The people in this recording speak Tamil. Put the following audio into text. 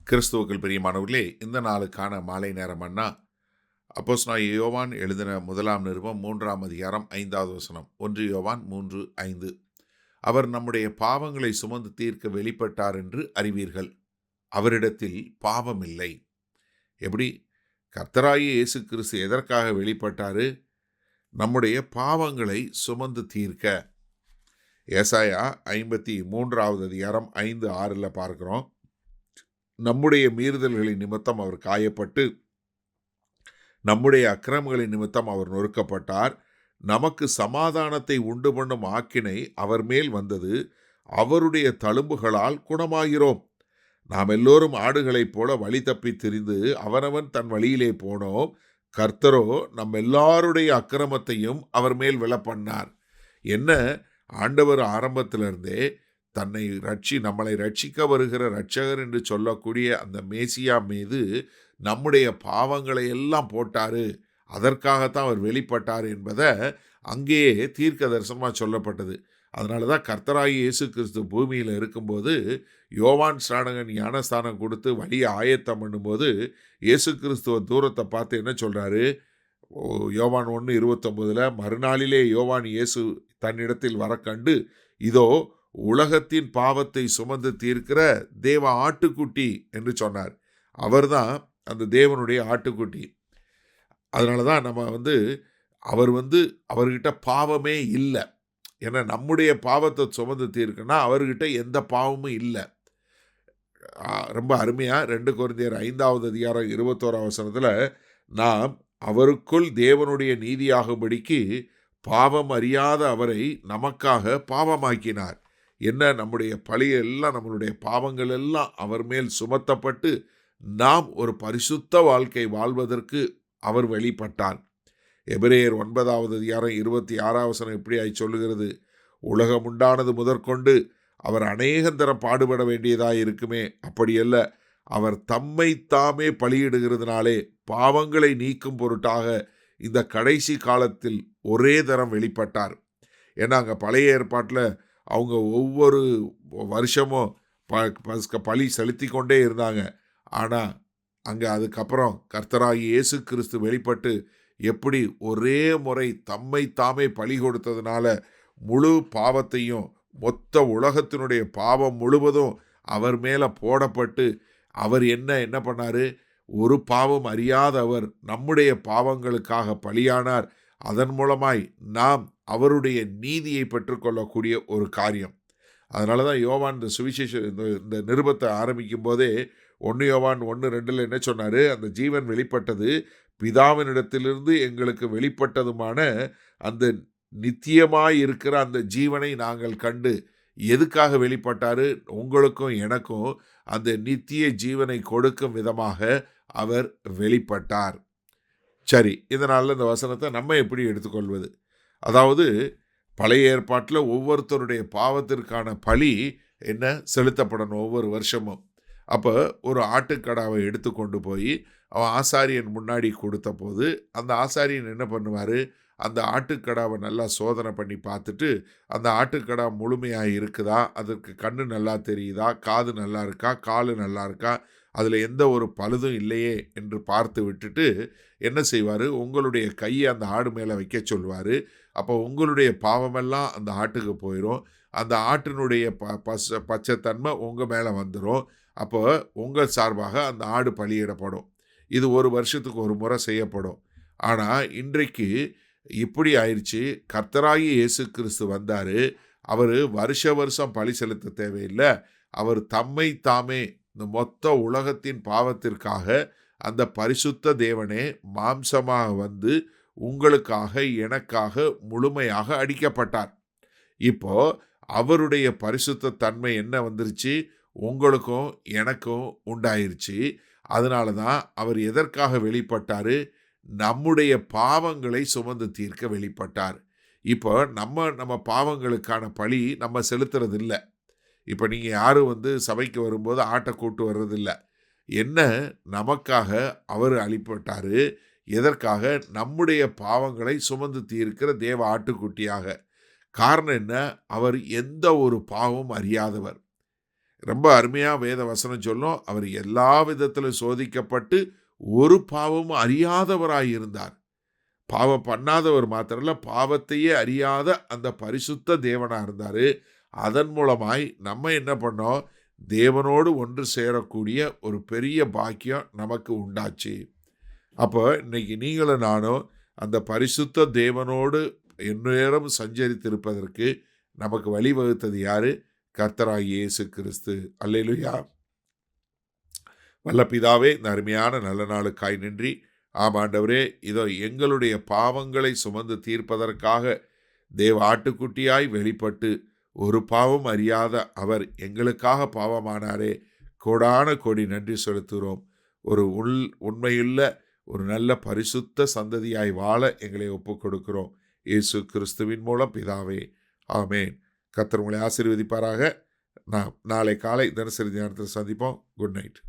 கிறிஸ்துவுக்குள் பிரியமானவர்களே, இந்த நாளுக்கான மாலை நேரம் அண்ணா அப்போஸ்தலனாகிய யோவான் எழுதின முதலாம் நிருபம் 3ஆம் அதிகாரம் 5வது வசனம். 1 யோவான் 3:5. அவர் நம்முடைய பாவங்களை சுமந்து தீர்க்க வெளிப்பட்டார் என்று அறிவீர்கள். அவரிடத்தில் பாவம் இல்லை. எப்படி? கர்த்தராகிய இயேசு கிறிஸ்து எதற்காக வெளிப்பட்டாரு? நம்முடைய பாவங்களை சுமந்து தீர்க்க. ஏசாயா 53வது அதிகாரம் 5-6 பார்க்கிறோம். நம்முடைய மீறுதல்களின் நிமித்தம் அவர் காயப்பட்டு, நம்முடைய அக்கிரமங்களின் நிமித்தம் அவர் நொறுக்கப்பட்டார். நமக்கு சமாதானத்தை உண்டு பண்ணும் ஆக்கினை அவர் மேல் வந்தது. அவருடைய தழும்புகளால் குணமாகிறோம். நாம் எல்லோரும் ஆடுகளைப் போல வழி தப்பி திரிந்து அவனவன் தன் வழியிலே போனோம். கர்த்தரோ நம் எல்லாருடைய அக்கிரமத்தையும் அவர் மேல் விழப்பண்ணார். என்ன, ஆண்டவர் ஆரம்பத்திலிருந்தே நம்மளை ரட்சிக்க வருகிற இரட்சகர் என்று சொல்லக்கூடிய அந்த மேசியா மீது நம்முடைய பாவங்களை எல்லாம் போட்டாரு. அதற்காகத்தான் அவர் வெளிப்பட்டார் என்பதை அங்கேயே தீர்க்க தரிசனமாக சொல்லப்பட்டது. அதனால தான் கர்த்தராகிய இயேசு கிறிஸ்து பூமியில் இருக்கும்போது யோவான் ஸ்நானகன் ஞானஸ்தானம் கொடுத்து வழியை ஆயத்தம் பண்ணும்போது இயேசு கிறிஸ்துவ தூரத்தை பார்த்து என்ன சொல்கிறாரு? யோவான் 1:29 மறுநாளிலே யோவான் இயேசு தன்னிடத்தில் வர கண்டு, இதோ உலகத்தின் பாவத்தை சுமந்து தீர்க்கிற தேவ ஆட்டுக்குட்டி என்று சொன்னார். அவர்தான் அந்த தேவனுடைய ஆட்டுக்குட்டி. அதனால தான் அவர்கிட்ட பாவமே இல்லை. ஏன்னா நம்முடைய பாவத்தை சுமந்து தீர்க்கனா அவர்கிட்ட எந்த பாவமும் இல்லை. ரொம்ப அருமையாக 2 கொரிந்தியர் 5வது அதிகாரம் 21வது வசனத்தில் நாம் அவருக்குள் தேவனுடைய நீதியாகும்படிக்கு பாவம் அறியாத அவரை நமக்காக பாவமாக்கினார். என்ன, நம்முடைய பழியெல்லாம், நம்மளுடைய பாவங்கள் எல்லாம் அவர் மேல் சுமத்தப்பட்டு நாம் ஒரு பரிசுத்த வாழ்க்கை வாழ்வதற்கு அவர் வெளிப்பட்டார். எபிரேயர் 9வது அதிகாரம் 26வது வசனம் இப்படியாய் சொல்லுகிறது, உலகம் உண்டானது முதற்கொண்டு அவர் அநேகந்தரம் பாடுபட வேண்டியதாக இருக்குமே, அப்படியல்ல, அவர் தம்மை தாமே பலியிடுகிறதுனாலே பாவங்களை நீக்கும் பொருட்டாக இந்த கடைசி காலத்தில் ஒரே தரம் வெளிப்பட்டார். ஏன்னா அங்கே பழைய ஏற்பாட்டில் அவங்க ஒவ்வொரு வருஷமும் பலி செலுத்தி கொண்டே இருந்தாங்க. ஆனால் அங்கே அதுக்கப்புறம் கர்த்தராகிய இயேசு கிறிஸ்து வெளிப்பட்டு எப்படி ஒரே முறை தம்மை தாமே பலி கொடுத்ததுனால முழு பாவத்தையும், மொத்த உலகத்தினுடைய பாவம் முழுவதும் அவர் மேலே போடப்பட்டு அவர் என்ன பண்ணார்? ஒரு பாவம் அறியாத அவர் நம்முடைய பாவங்களுக்காக பலியானார். அதன் மூலமாய் நாம் அவருடைய நீதியை பெற்றுக்கொள்ளக்கூடிய ஒரு காரியம். அதனால தான் யோவான் இந்த இந்த நிருபத்தை ஆரம்பிக்கும் போதே 1 யோவான் 1:2 என்ன சொன்னார்? அந்த ஜீவன் வெளிப்பட்டது, பிதாவினிடத்திலிருந்து எங்களுக்கு வெளிப்பட்டதுமான அந்த நித்தியமாய் இருக்கிற அந்த ஜீவனை நாங்கள் கண்டு. எதுக்காக வெளிப்பட்டார்? உங்களுக்கும் எனக்கும் அந்த நித்திய ஜீவனை கொடுக்கும் விதமாக அவர் வெளிப்பட்டார். சரி, இதனால் இந்த வசனத்தை நம்ம எப்படி எடுத்துக்கொள்வது? அதாவது பழைய ஏற்பாட்டில் ஒவ்வொருத்தருடைய பாவத்திற்கான பலி என்ன செலுத்தப்படணும் ஒவ்வொரு வருஷமும். அப்போ ஒரு ஆட்டுக்கடாவை எடுத்து கொண்டு போய் அவன் ஆசாரியன் முன்னாடி கொடுத்த போது அந்த ஆசாரியன் என்ன பண்ணுவார்? அந்த ஆட்டுக்கடாவை நல்லா சோதனை பண்ணி பார்த்துட்டு, அந்த ஆட்டுக்கடா முழுமையாக இருக்குதா, அதற்கு கண்ணு நல்லா தெரியுதா, காது நல்லா இருக்கா, காலு நல்லா இருக்கா, அதில் எந்த ஒரு பழுதும் இல்லையே என்று பார்த்து விட்டுட்டு என்ன செய்வார்? உங்களுடைய கையை அந்த ஆடு மேலே வைக்க சொல்வார். அப்போ உங்களுடைய பாவமெல்லாம் அந்த ஆட்டுக்கு போயிடும். அந்த ஆட்டினுடைய பச்சைத்தன்மை உங்கள் மேலே வந்துடும். அப்போ உங்கள் சார்பாக அந்த ஆடு பலியிடப்படும். இது ஒரு வருஷத்துக்கு ஒரு முறை செய்யப்படும். ஆனால் இன்றைக்கு இப்படி ஆயிடுச்சு. கர்த்தராகிய இயேசு கிறிஸ்து வந்தார். அவர் வருஷம் பலி செலுத்த தேவையில்லை. அவர் தம்மை தாமே இந்த மொத்த உலகத்தின் பாவத்திற்காக அந்த பரிசுத்த தேவனே மாம்சமாக வந்து உங்களுக்காக எனக்காக முழுமையாக அடிக்கப்பட்டார். இப்போ அவருடைய பரிசுத்த தன்மை என்ன வந்துருச்சு? உங்களுக்கும் எனக்கும் உண்டாயிருச்சு. அதனால தான் அவர் எதற்காக வெளிப்பட்டார்? நம்முடைய பாவங்களை சுமந்து தீர்க்க வெளிப்பட்டார். இப்போ நம்ம பாவங்களுக்கான பழி நம்ம செலுத்துறது இல்லை. இப்போ நீங்கள் யாரும் சபைக்கு வரும்போது ஆட்டை கூட்டு வர்றதில்ல. என்ன, நமக்காக அவர் அளிப்பட்டார். எதற்காக? நம்முடைய பாவங்களை சுமந்து தீர்க்கிற தேவ ஆட்டுக்குட்டியாக. காரணம் என்ன? அவர் எந்த ஒரு பாவமும் அறியாதவர். ரொம்ப அருமையா வேத வசனம் சொல்லும். அவர் எல்லா விதத்திலும் சோதிக்கப்பட்டு ஒரு பாவமும் அறியாதவராய் இருந்தார். பாவம் பண்ணாதவர் மாத்திரம் இல்ல, பாவத்தையே அறியாத அந்த பரிசுத்த தேவனா இருந்தாரு. அதன் மூலமாய் நம்ம என்ன பண்ணோம்? தேவனோடு ஒன்று சேரக்கூடிய ஒரு பெரிய பாக்கியம் நமக்கு உண்டாச்சு. அப்போ இன்னைக்கு நீங்களும் நானும் அந்த பரிசுத்த தேவனோடு எந்நேரம் சஞ்சரித்திருப்பதற்கு நமக்கு வழிவகுத்தது யாரு? கர்த்தராகிய இயேசு கிறிஸ்து. அல்லேலூயா. வல்ல பிதாவே, இந்த அருமையான நல்ல நாளுக்காய் நன்றி. ஆம் ஆண்டவரே, இதோ எங்களுடைய பாவங்களை சுமந்து தீர்ப்பதற்காக தேவ ஆட்டுக்குட்டியாய் வெளிப்பட்டு ஒரு பாவம் அறியாத அவர் எங்களுக்காக பாவமானாரே. கோடான கோடி நன்றி செலுத்துகிறோம். ஒரு உண்மையுள்ள ஒரு நல்ல பரிசுத்த சந்ததியாய் வாழ எங்களை ஒப்புக் கொடுக்கிறோம். இயேசு கிறிஸ்துவின் மூலம் பிதாவே, ஆமேன். கர்த்தர் உங்களை ஆசீர்வதிப்பாராக. நாம் நாளை காலை தினசரி தியானத்தில் சந்திப்போம். Good night.